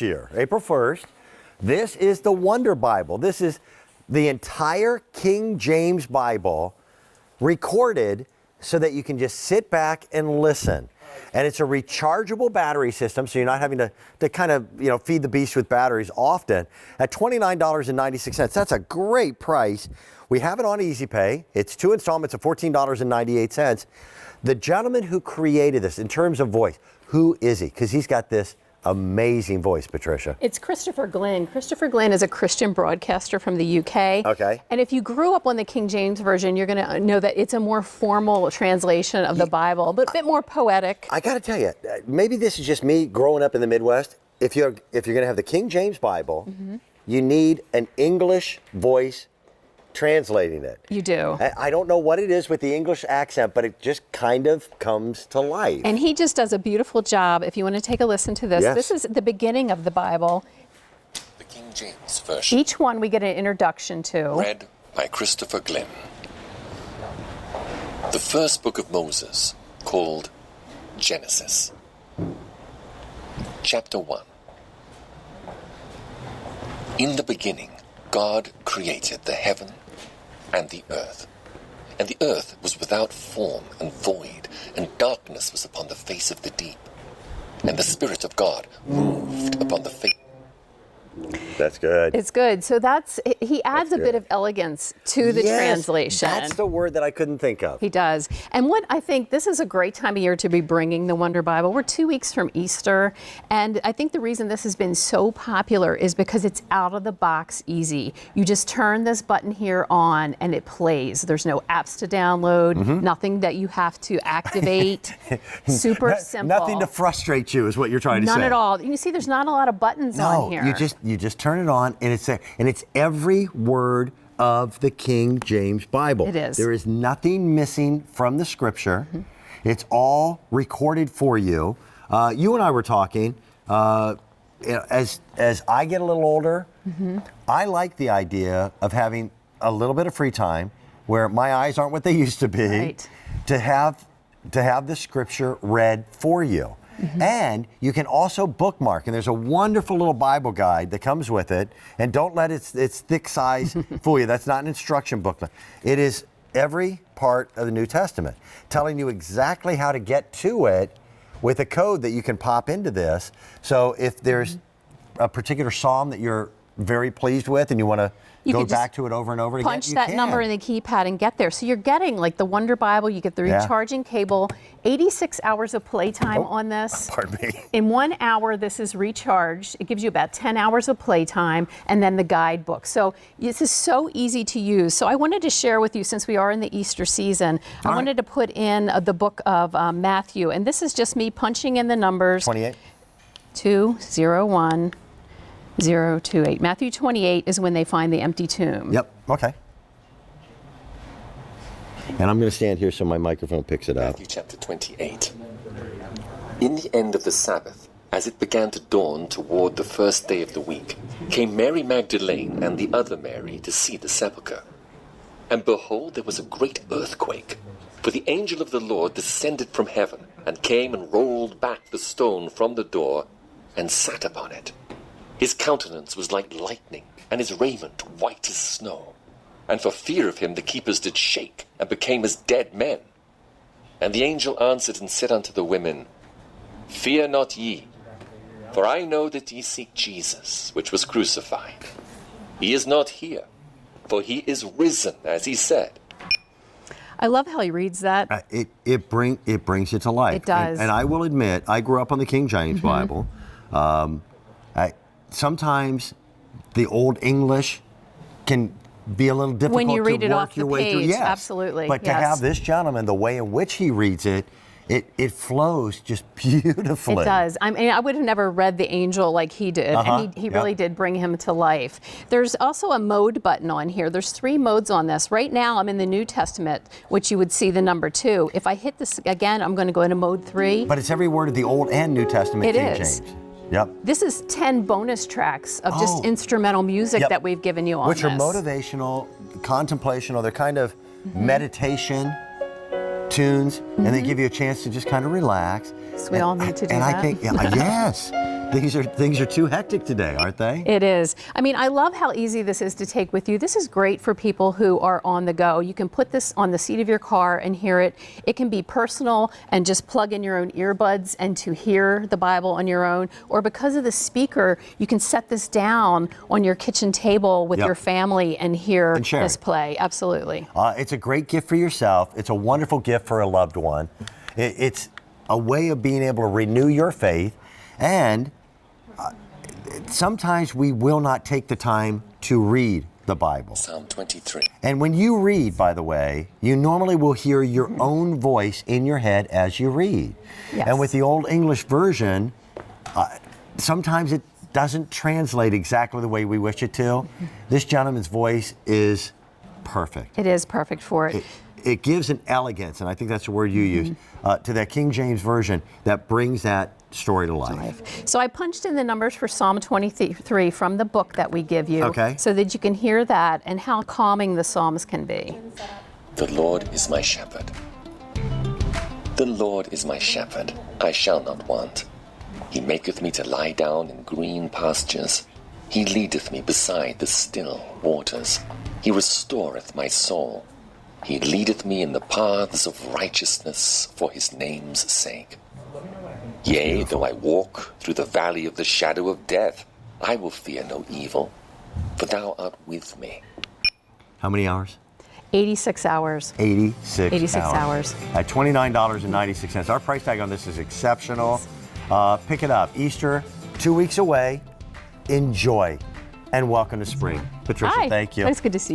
this year, April 1st, this is the Wonder Bible. This is the entire King James Bible recorded so that you can just sit back and listen. And it's a rechargeable battery system, so you're not having to kind of, feed the beast with batteries often. At $29.96, that's a great price. We have it on Easy Pay. It's 2 installments of $14.98. The gentleman who created this, in terms of voice, who is he? Because he's got this amazing voice, Patricia. It's Christopher Glynn. Christopher Glynn is a Christian broadcaster from the UK. Okay. And if you grew up on the King James Version, you're going to know that it's a more formal translation of the Bible, but a bit more poetic. I got to tell you, maybe this is just me growing up in the Midwest. If you're going to have the King James Bible, you need an English voice translating it. You do. I don't know what it is with the English accent, but it just kind of comes to life. And he just does a beautiful job. If you want to take a listen to this, This is the beginning of the Bible. The King James Version. Each one we get an introduction to. Read by Christopher Glynn. The first book of Moses, called Genesis. Chapter 1. In the beginning, God created the heaven and the earth. And the earth was without form and void, and darkness was upon the face of the deep. And the Spirit of God moved upon the face. That's good. It's good. So he adds a bit of elegance to the translation. That's the word that I couldn't think of. He does. And what I think, this is a great time of year to be bringing the Wonder Bible. We're 2 weeks from Easter. And I think the reason this has been so popular is because it's out of the box easy. You just turn this button here on and it plays. There's no apps to download, nothing that you have to activate. Super simple. Nothing to frustrate you is what you're trying to say. None at all. You see, there's not a lot of buttons on here. You just turn it on, and it's every word of the King James Bible. It is. There is nothing missing from the Scripture. It's all recorded for you. You and I were talking. As I get a little older, I like the idea of having a little bit of free time where my eyes aren't what they used to be. Right. To have the Scripture read for you. And you can also bookmark, and there's a wonderful little Bible guide that comes with it. And don't let its thick size fool you. That's not an instruction booklet. It is every part of the New Testament, telling you exactly how to get to it with a code that you can pop into this. So if there's a particular psalm that you're very pleased with and you want to go back to it over and over again, punch that number in the keypad and get there. So you're getting like the Wonder Bible, you get the recharging cable, 86 hours of playtime on this. Pardon me. In 1 hour, this is recharged. It gives you about 10 hours of playtime, and then the guidebook. So this is so easy to use. So I wanted to share with you, since we are in the Easter season, I wanted to put in the book of Matthew, and this is just me punching in the numbers. 28. 201. 028. Matthew 28 is when they find the empty tomb. Yep. Okay. And I'm going to stand here so my microphone picks it up. Matthew chapter 28. In the end of the Sabbath, as it began to dawn toward the first day of the week, came Mary Magdalene and the other Mary to see the sepulchre. And behold, there was a great earthquake, for the angel of the Lord descended from heaven, and came and rolled back the stone from the door, and sat upon it. His countenance was like lightning, and his raiment white as snow. And for fear of him the keepers did shake, and became as dead men. And the angel answered and said unto the women, Fear not ye, for I know that ye seek Jesus, which was crucified. He is not here, for he is risen, as he said. I love how he reads that. It brings it to life. It does. And I will admit, I grew up on the King James Bible. Sometimes the Old English can be a little difficult when you read to it work off your the way page, through. Yes. absolutely. But to have this gentleman, the way in which he reads it, it flows just beautifully. It does. I mean, I would have never read the angel like he did, and he really did bring him to life. There's also a mode button on here. There's 3 modes on this. Right now, I'm in the New Testament, which you would see the number 2. If I hit this again, I'm going to go into mode 3. But it's every word of the Old and New Testament King James. Yep. This is 10 bonus tracks of just instrumental music that we've given you on which this. are motivational, contemplational. They're kind of meditation tunes, and they give you a chance to just kind of relax. So we all need to do and that. I think, yes, Things are too hectic today, aren't they? It is. I mean, I love how easy this is to take with you. This is great for people who are on the go. You can put this on the seat of your car and hear it. It can be personal and just plug in your own earbuds and to hear the Bible on your own. Or because of the speaker, you can set this down on your kitchen table with Yep. your family and hear And share this it. play. Absolutely. It's a great gift for yourself. It's a wonderful gift for a loved one. It's a way of being able to renew your faith. And sometimes we will not take the time to read the Bible. Psalm 23. And when you read, by the way, you normally will hear your own voice in your head as you read. Yes. And with the Old English version, sometimes it doesn't translate exactly the way we wish it to. This gentleman's voice is perfect. It is perfect for it. It gives an elegance, and I think that's the word you use, to that King James Version that brings that story to life. So I punched in the numbers for Psalm 23 from the book that we give you, Okay. so that you can hear that and how calming the Psalms can be. The Lord is my shepherd. The Lord is my shepherd, I shall not want. He maketh me to lie down in green pastures. He leadeth me beside the still waters. He restoreth my soul. He leadeth me in the paths of righteousness for his name's sake. Yea, though I walk through the valley of the shadow of death, I will fear no evil, for thou art with me. How many hours? 86 hours. 86 hours. At $29.96. Our price tag on this is exceptional. Pick it up. Easter, 2 weeks away. Enjoy. And welcome to spring. Patricia, Hi. thank you. It's good to see you.